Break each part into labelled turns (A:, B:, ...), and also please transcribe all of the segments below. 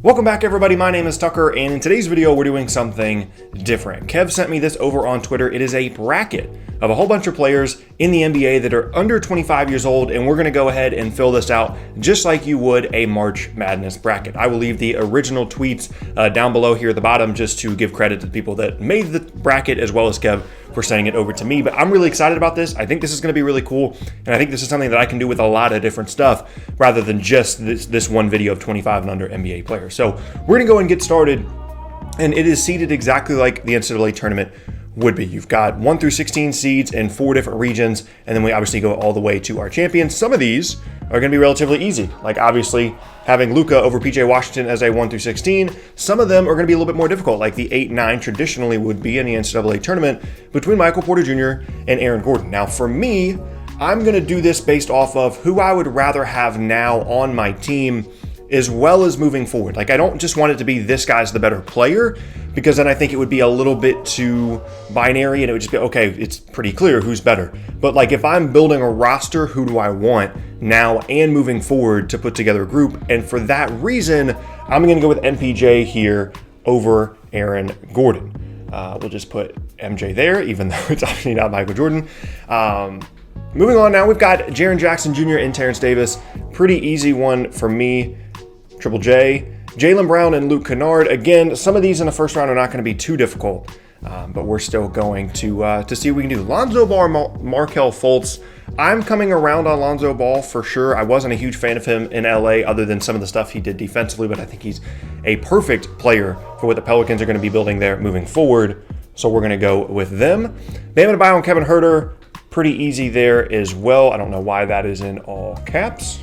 A: Welcome back, everybody. My name is Tucker, and in today's video, we're doing something different. Kev sent me this over on Twitter. It is a bracket of a whole bunch of players in the NBA that are under 25 years old, and we're going to go ahead and fill this out just like you would a March Madness bracket. I will leave the original tweets down below here at the bottom just to give credit to the people that made the bracket, as well as Kev for sending it over to me. But I'm really excited about this. I think this is going to be really cool, and I think this is something that I can do with a lot of different stuff rather than just this one video of 25 and under NBA players. So we're going to go and get started, and it is seeded exactly like the NCAA tournament would be. You've got 1 through 16 seeds in 4 different regions, and then we obviously go all the way to our champions. Some of these are going to be relatively easy, like obviously having Luka over PJ Washington as a 1 through 16. Some of them are going to be a little bit more difficult, like the 8-9 traditionally would be in the NCAA tournament between Michael Porter Jr. and Aaron Gordon. Now, for me, I'm going to do this based off of who I would rather have now on my team, as well as moving forward. Like, I don't just want it to be this guy's the better player, because then I think it would be a little bit too binary and it would just be, okay, it's pretty clear who's better. But like, if I'm building a roster, who do I want now and moving forward to put together a group? And for that reason, I'm going to go with MPJ here over Aaron Gordon. We'll just put MJ there, even though it's obviously not Michael Jordan. Moving on now, we've got Jaren Jackson Jr. and Terrence Davis. Pretty easy one for me. Triple J, Jaylen Brown, and Luke Kennard. Again, some of these in the first round are not going to be too difficult, but we're still going to see what we can do. Lonzo Ball, Markelle Fultz. I'm coming around on Lonzo Ball for sure. I wasn't a huge fan of him in LA other than some of the stuff he did defensively, but I think he's a perfect player for what the Pelicans are going to be building there moving forward. So we're going to go with them. Bam Adebayo and Kevin Huerter. Pretty easy there as well. I don't know why that is in all caps.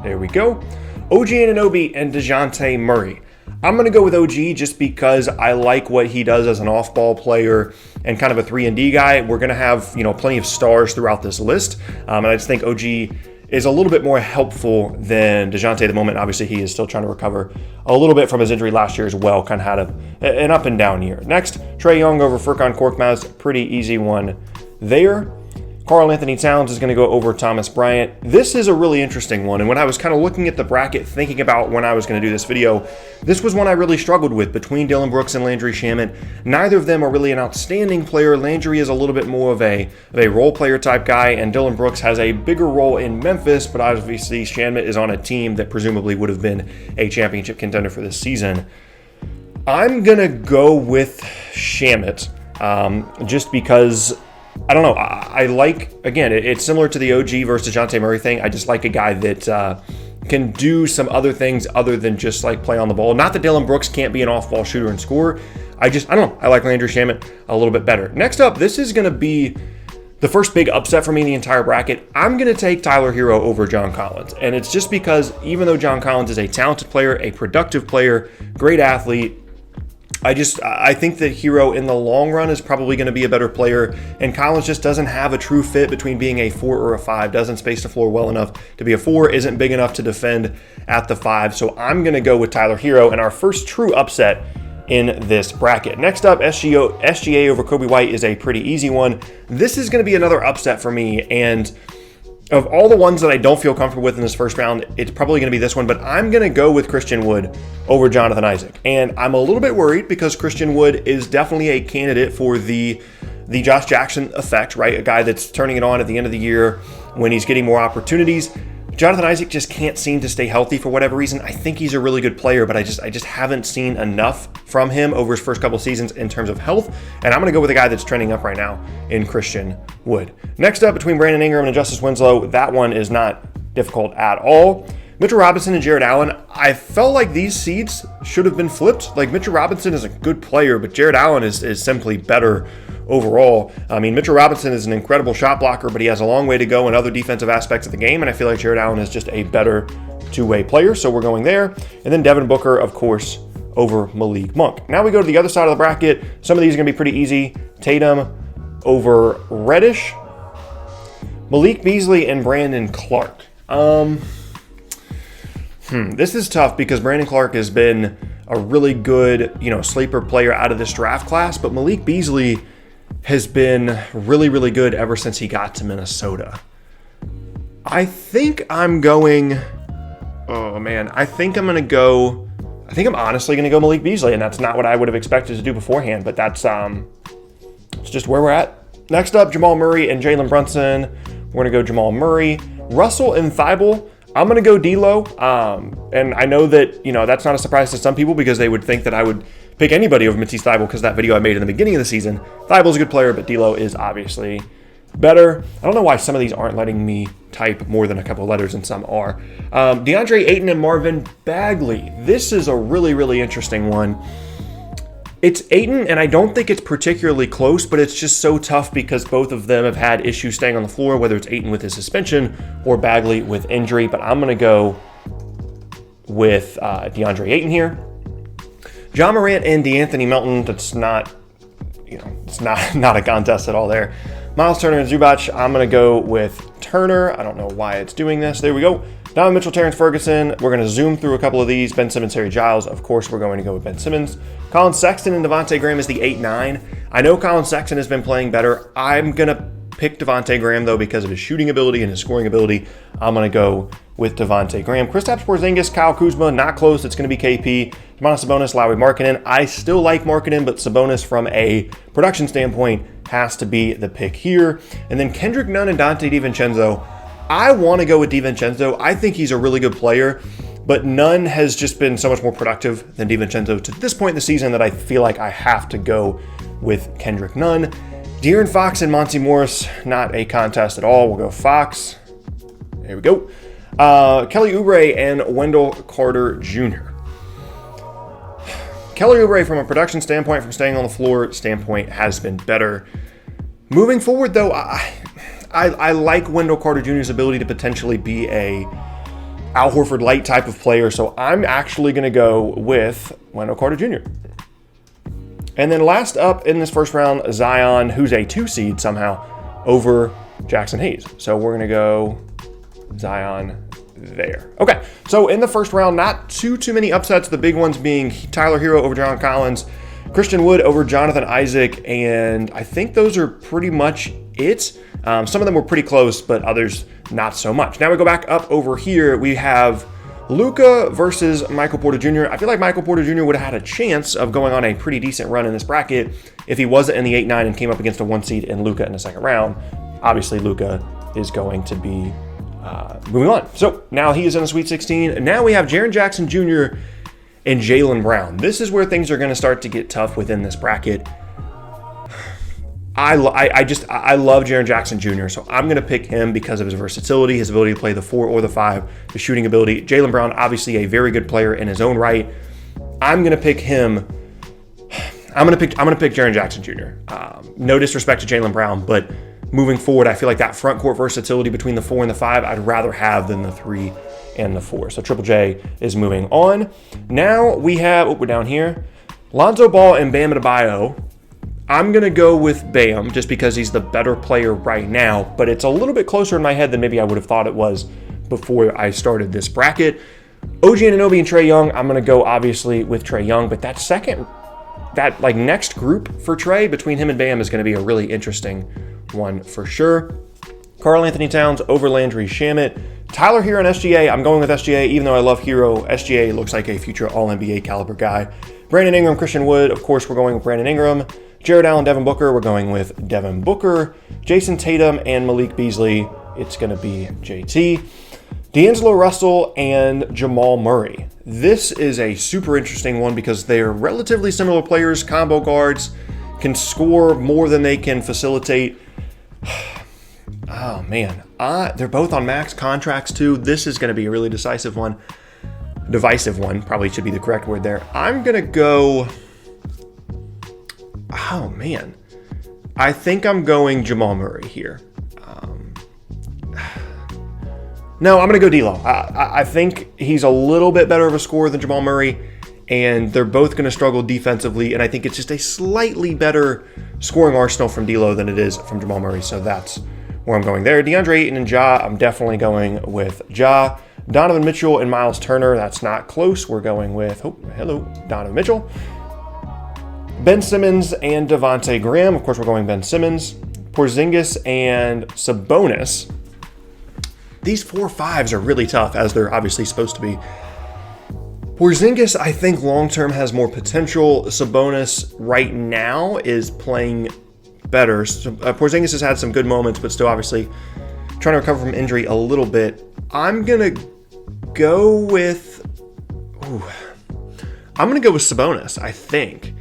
A: There we go. OG Anunoby and DeJounte Murray. I'm going to go with OG just because I like what he does as an off-ball player and kind of a 3-and-D guy. We're going to have, plenty of stars throughout this list. And I just think OG is a little bit more helpful than DeJounte at the moment. Obviously, he is still trying to recover a little bit from his injury last year as well. Kind of had an up and down year. Next, Trae Young over Furkan Korkmaz. Pretty easy one there. Karl Anthony Towns is going to go over Thomas Bryant. This is a really interesting one, and when I was kind of looking at the bracket, thinking about when I was going to do this video, this was one I really struggled with between Dillon Brooks and Landry Shamet. Neither of them are really an outstanding player. Landry is a little bit more of a role player type guy, and Dillon Brooks has a bigger role in Memphis, but obviously Shamet is on a team that presumably would have been a championship contender for this season. I'm going to go with Shamet just because I don't know. I like, again, it's similar to the OG versus DeJounte Murray thing. I just like a guy that can do some other things other than just like play on the ball. Not that Dillon Brooks can't be an off-ball shooter and scorer. I don't know. I like Landry Shamet a little bit better. Next up, this is going to be the first big upset for me in the entire bracket. I'm going to take Tyler Herro over John Collins. And it's just because even though John Collins is a talented player, a productive player, great athlete, I think that Herro in the long run is probably going to be a better player, and Collins just doesn't have a true fit between being a 4 or a 5, doesn't space the floor well enough to be a 4, isn't big enough to defend at the 5. So I'm going to go with Tyler Herro and our first true upset in this bracket. Next up, SGA over Coby White is a pretty easy one. This is going to be another upset for me, and of all the ones that I don't feel comfortable with in this first round, it's probably going to be this one, but I'm going to go with Christian Wood over Jonathan Isaac. And I'm a little bit worried because Christian Wood is definitely a candidate for the Josh Jackson effect, right? A guy that's turning it on at the end of the year when he's getting more opportunities. Jonathan Isaac just can't seem to stay healthy for whatever reason. I think he's a really good player, but I just haven't seen enough from him over his first couple seasons in terms of health. And I'm going to go with a guy that's trending up right now in Christian Wood. Next up, between Brandon Ingram and Justice Winslow, that one is not difficult at all. Mitchell Robinson and Jared Allen, I felt like these seeds should have been flipped. Like, Mitchell Robinson is a good player, but Jared Allen is simply better overall. I mean, Mitchell Robinson is an incredible shot blocker, but he has a long way to go in other defensive aspects of the game, and I feel like Jared Allen is just a better two-way player, so we're going there. And then Devin Booker, of course, over Malik Monk. Now we go to the other side of the bracket. Some of these are going to be pretty easy. Tatum over Reddish, Malik Beasley, and Brandon Clark. This is tough because Brandon Clark has been a really good, sleeper player out of this draft class, but Malik Beasley has been really, really good ever since he got to Minnesota. I think I'm going to go I think I'm honestly going to go Malik Beasley, and that's not what I would have expected to do beforehand, but that's it's just where we're at. Next up, Jamal Murray and Jalen Brunson. We're going to go Jamal Murray. Russell and Thibault, I'm going to go D'Lo. And I know that, that's not a surprise to some people because they would think that I would pick anybody over Matisse Thybulle because that video I made in the beginning of the season. Thibault's a good player, but D'Lo is obviously better. I don't know why some of these aren't letting me type more than a couple of letters and some are. DeAndre Ayton and Marvin Bagley. This is a really, really interesting one. It's Ayton, and I don't think it's particularly close, but it's just so tough because both of them have had issues staying on the floor, whether it's Ayton with his suspension or Bagley with injury. But I'm going to go with DeAndre Ayton here. John Morant and DeAnthony Melton, that's not, it's not a contest at all there. Miles Turner and Zubac, I'm going to go with Turner. I don't know why it's doing this. There we go. Donovan Mitchell, Terrence Ferguson. We're going to zoom through a couple of these. Ben Simmons, Harry Giles. Of course, we're going to go with Ben Simmons. Colin Sexton and Devontae Graham is the 8-9. I know Colin Sexton has been playing better. I'm going to pick Devontae Graham, though, because of his shooting ability and his scoring ability. I'm going to go with Devontae Graham. Kristaps Porzingis, Kyle Kuzma, not close. It's going to be KP. Domantas Sabonis, Lauri Markkanen. I still like Markkanen, but Sabonis from a production standpoint has to be the pick here. And then Kendrick Nunn and Dante DiVincenzo. I want to go with DiVincenzo. I think he's a really good player, but Nunn has just been so much more productive than DiVincenzo to this point in the season that I feel like I have to go with Kendrick Nunn. De'Aaron Fox and Monty Morris, not a contest at all. We'll go Fox. There we go. Kelly Oubre and Wendell Carter Jr. Kelly Oubre, from a production standpoint, from staying on the floor standpoint, has been better. Moving forward, though, I like Wendell Carter Jr.'s ability to potentially be a Al Horford light type of player, so I'm actually going to go with Wendell Carter Jr. And then last up in this first round, Zion, who's a 2 seed somehow, over Jackson Hayes. So we're going to go Zion there. Okay, so in the first round, not too many upsets. The big ones being Tyler Hero over John Collins, Christian Wood over Jonathan Isaac, and I think those are pretty much it. Some of them were pretty close, but others not so much. Now we go back up over here. We have Luka versus Michael Porter Jr. I feel like Michael Porter Jr. would have had a chance of going on a pretty decent run in this bracket if he wasn't in the 8-9 and came up against a 1 seed in Luka in the second round. Obviously, Luka is going to be moving on. So now he is in the Sweet 16. And now we have Jaren Jackson Jr. and Jaylen Brown. This is where things are going to start to get tough within this bracket. I love Jaren Jackson Jr., so I'm going to pick him because of his versatility, his ability to play the 4 or the 5, the shooting ability. Jaylen Brown, obviously a very good player in his own right. I'm going to pick him. I'm going to pick Jaren Jackson Jr. No disrespect to Jaylen Brown, but moving forward, I feel like that front court versatility between the 4 and the 5, I'd rather have than the 3 and the 4. So Triple J is moving on. Now we have, we're down here, Lonzo Ball and Bam Adebayo. I'm going to go with Bam just because he's the better player right now, but it's a little bit closer in my head than maybe I would have thought it was before I started this bracket. OG Anunoby and Trae Young, I'm going to go obviously with Trae Young, but that next group for Trae between him and Bam is going to be a really interesting one for sure. Karl Anthony Towns over Landry Shamet. Tyler Hero and SGA, I'm going with SGA, even though I love Hero. SGA looks like a future All-NBA caliber guy. Brandon Ingram, Christian Wood, of course we're going with Brandon Ingram. Jared Allen, Devin Booker, we're going with Devin Booker. Jason Tatum and Malik Beasley, it's going to be JT. D'Angelo Russell and Jamal Murray. This is a super interesting one because they're relatively similar players, combo guards, can score more than they can facilitate. Oh man, they're both on max contracts too. This is going to be a really divisive one, probably should be the correct word there. I'm going to go... Oh, man. I think I'm going Jamal Murray here. No, I'm going to go D'Lo. I think he's a little bit better of a scorer than Jamal Murray, and they're both going to struggle defensively, and I think it's just a slightly better scoring arsenal from D'Lo than it is from Jamal Murray, so that's where I'm going there. DeAndre Ayton and Ja, I'm definitely going with Ja. Donovan Mitchell and Miles Turner, that's not close. We're going with, Donovan Mitchell. Ben Simmons and Devontae Graham. Of course, we're going Ben Simmons. Porzingis and Sabonis. These 4-5s are really tough, as they're obviously supposed to be. Porzingis, I think long-term has more potential. Sabonis right now is playing better. Porzingis has had some good moments, but still obviously trying to recover from injury a little bit. I'm going to go with Sabonis, I think.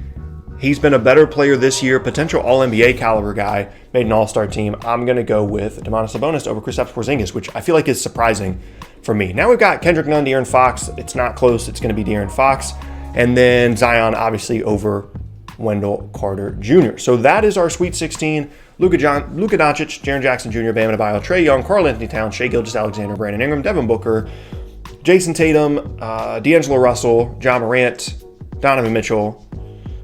A: He's been a better player this year, potential All-NBA caliber guy, made an All-Star team. I'm going to go with Domantas Sabonis over Kristaps Porzingis, which I feel like is surprising for me. Now we've got Kendrick Nunn, De'Aaron Fox. It's not close. It's going to be De'Aaron Fox. And then Zion, obviously, over Wendell Carter Jr. So that is our Sweet 16. Luka Doncic, Jaren Jackson Jr., Bam Adebayo, Trae Young, Karl-Anthony Towns, Shai Gilgeous-Alexander, Brandon Ingram, Devin Booker, Jason Tatum, D'Angelo Russell, Ja Morant, Donovan Mitchell,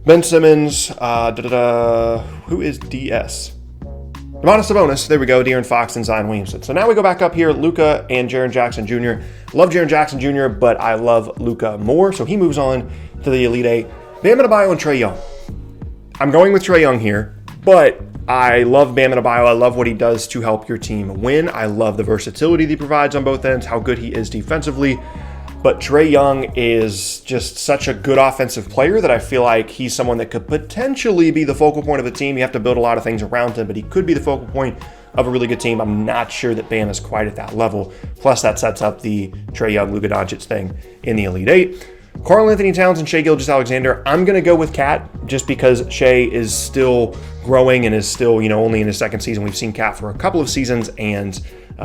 A: Ben Simmons, who is DS? Domantas Sabonis, there we go, De'Aaron Fox, and Zion Williamson. So now we go back up here, Luka and Jaren Jackson Jr. Love Jaren Jackson Jr., but I love Luka more, so he moves on to the Elite Eight. Bam Adebayo and Trae Young. I'm going with Trae Young here, but I love Bam Adebayo. I love what he does to help your team win. I love the versatility that he provides on both ends, how good he is defensively. But Trae Young is just such a good offensive player that I feel like he's someone that could potentially be the focal point of the team. You have to build a lot of things around him, but he could be the focal point of a really good team. I'm not sure that Bam is quite at that level. Plus, that sets up the Trae Young, Luka Doncic thing in the Elite Eight. Karl-Anthony Towns and Shai Gilgeous-Alexander. I'm going to go with Cat just because Shai is still growing and is still, only in his second season. We've seen Cat for a couple of seasons and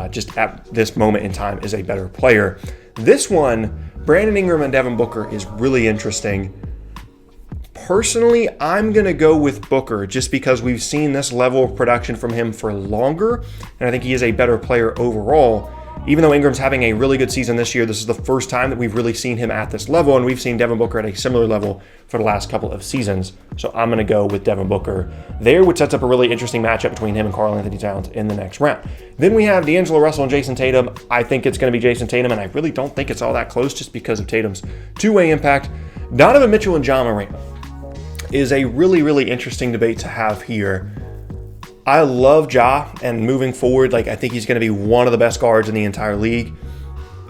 A: just at this moment in time is a better player. This one, Brandon Ingram and Devin Booker, is really interesting. Personally, I'm going to go with Booker just because we've seen this level of production from him for longer, and I think he is a better player overall. Even though Ingram's having a really good season this year, this is the first time that we've really seen him at this level, and we've seen Devin Booker at a similar level for the last couple of seasons. So I'm going to go with Devin Booker there, which sets up a really interesting matchup between him and Karl-Anthony Towns in the next round. Then we have D'Angelo Russell and Jason Tatum. I think it's going to be Jason Tatum, and I really don't think it's all that close just because of Tatum's two-way impact. Donovan Mitchell and Ja Morant is a really, really interesting debate to have here. I love Ja, and moving forward, I think he's going to be one of the best guards in the entire league.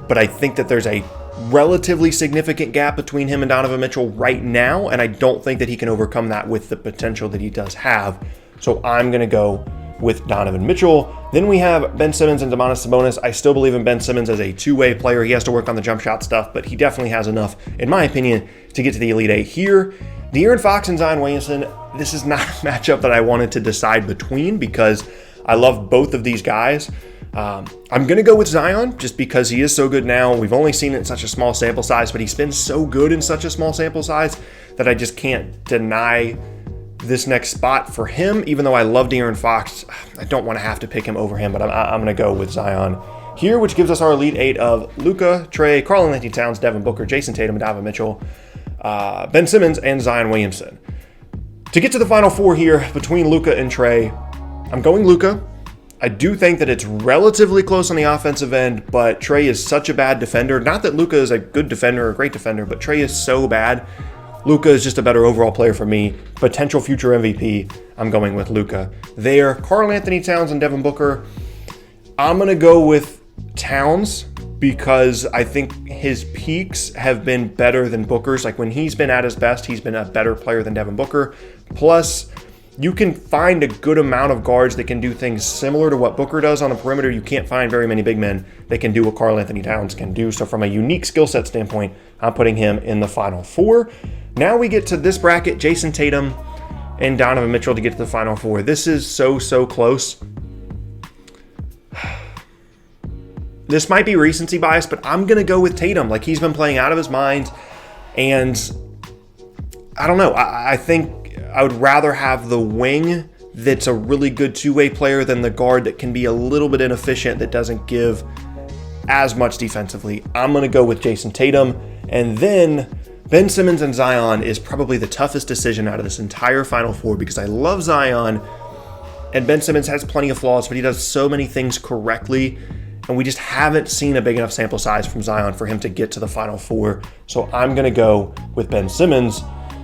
A: But I think that there's a relatively significant gap between him and Donovan Mitchell right now, and I don't think that he can overcome that with the potential that he does have. So I'm going to go with Donovan Mitchell. Then we have Ben Simmons and Domantas Sabonis. I still believe in Ben Simmons as a two-way player. He has to work on the jump shot stuff, but he definitely has enough, in my opinion, to get to the Elite Eight here. De'Aaron Fox and Zion Williamson, this is not a matchup that I wanted to decide between because I love both of these guys. I'm going to go with Zion just because he is so good now. We've only seen it in such a small sample size, but he's been so good in such a small sample size that I just can't deny this next spot for him. Even though I love De'Aaron Fox, I don't want to have to pick him over him, but I'm going to go with Zion here, which gives us our Elite Eight of Luka, Trae, Karl-Anthony Towns, Devin Booker, Jason Tatum, and Donovan Mitchell, Ben Simmons, and Zion Williamson. To get to the Final Four here between Luka and Trae, I'm going Luka. I do think that it's relatively close on the offensive end, but Trae is such a bad defender. Not that Luka is a good defender or a great defender, but Trae is so bad. Luka is just a better overall player for me. Potential future MVP, I'm going with Luka. There, Karl-Anthony Towns and Devin Booker, I'm going to go with Towns because I think his peaks have been better than Booker's. When he's been at his best, he's been a better player than Devin Booker. Plus, you can find a good amount of guards that can do things similar to what Booker does on the perimeter. You can't find very many big men that can do what Karl-Anthony Towns can do. So from a unique skill set standpoint, I'm putting him in the Final Four. Now we get to this bracket, Jason Tatum and Donovan Mitchell to get to the Final Four. This is so close. This might be recency bias, but I'm going to go with Tatum. He's been playing out of his mind, and I don't know. I think I would rather have the wing that's a really good two-way player than the guard that can be a little bit inefficient, that doesn't give as much defensively. I'm going to go with Jason Tatum. And then Ben Simmons and Zion is probably the toughest decision out of this entire Final Four because I love Zion, and Ben Simmons has plenty of flaws, but he does so many things correctly. And we just haven't seen a big enough sample size from Zion for him to get to the Final Four. So I'm going to go with Ben Simmons,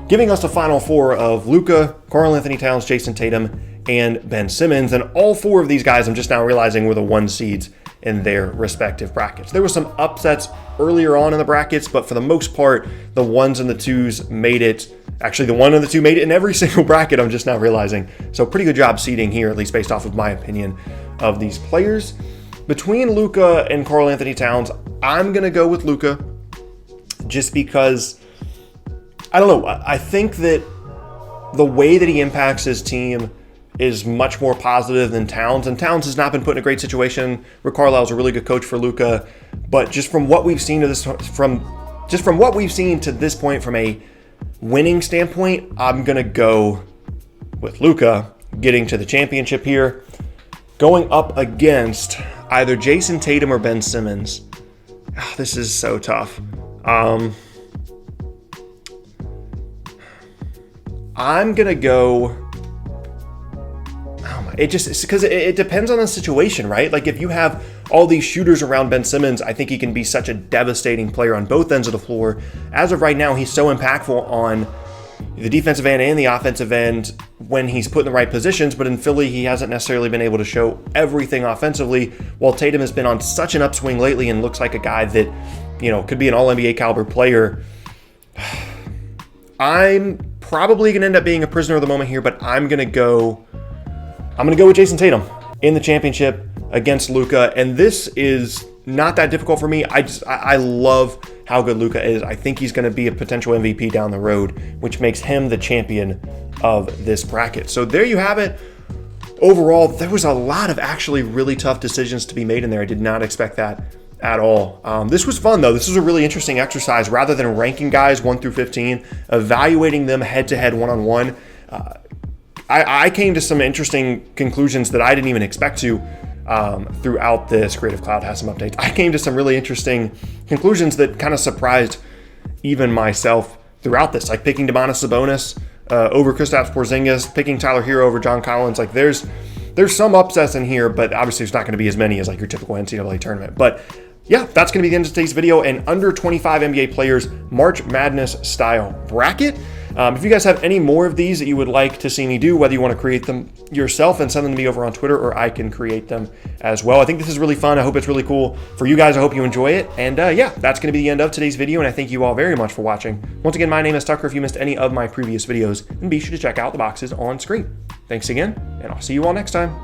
A: giving us the Final Four of Luka, Karl-Anthony Towns, Jason Tatum, and Ben Simmons. And all four of these guys, I'm just now realizing, were the 1 seeds in their respective brackets. There were some upsets earlier on in the brackets, but for the most part, the ones and the twos made it. Actually, the one and the two made it in every single bracket, I'm just now realizing. So pretty good job seeding here, at least based off of my opinion of these players. Between Luka and Karl Anthony Towns, I'm going to go with Luka just because, I don't know, I think that the way that he impacts his team is much more positive than Towns, and Towns has not been put in a great situation. Rick Carlisle's a really good coach for Luka, but just from what we've seen to this, from what we've seen to this point from a winning standpoint, I'm gonna go with Luka getting to the championship here, going up against either Jason Tatum or Ben Simmons. Oh, this is so tough. I'm gonna go. It's because it depends on the situation, right? Like if you have all these shooters around Ben Simmons, I think he can be such a devastating player on both ends of the floor. As of right now, he's so impactful on the defensive end and the offensive end when he's put in the right positions, but in Philly, he hasn't necessarily been able to show everything offensively, while Tatum has been on such an upswing lately and looks like a guy that, you know, could be an all-NBA caliber player. I'm probably going to end up being a prisoner of the moment here, but I'm going to go with Jason Tatum in the championship against Luka, and this is not that difficult for me. I love how good Luka is. I think he's going to be a potential MVP down the road, which makes him the champion of this bracket. So there you have it. Overall, there was a lot of actually really tough decisions to be made in there. I did not expect that at all. This was fun though. This was a really interesting exercise. Rather than ranking guys 1 through 15, evaluating them head-to-head, one-on-one, I came to some interesting conclusions that I didn't even expect to throughout this. Creative Cloud has some updates. I came to some really interesting conclusions that kind of surprised even myself throughout this, like picking Domantas Sabonis over Kristaps Porzingis, picking Tyler Hero over John Collins. Like there's some upsets in here, but obviously there's not going to be as many as like your typical NCAA tournament. But yeah, that's going to be the end of today's video. And under 25 NBA players March Madness style bracket. If you guys have any more of these that you would like to see me do, whether you want to create them yourself and send them to me over on Twitter, or I can create them as well. I think this is really fun. I hope it's really cool for you guys. I hope you enjoy it. And yeah, that's going to be the end of today's video. And I thank you all very much for watching. Once again, my name is Tucker. If you missed any of my previous videos, then be sure to check out the boxes on screen. Thanks again, and I'll see you all next time.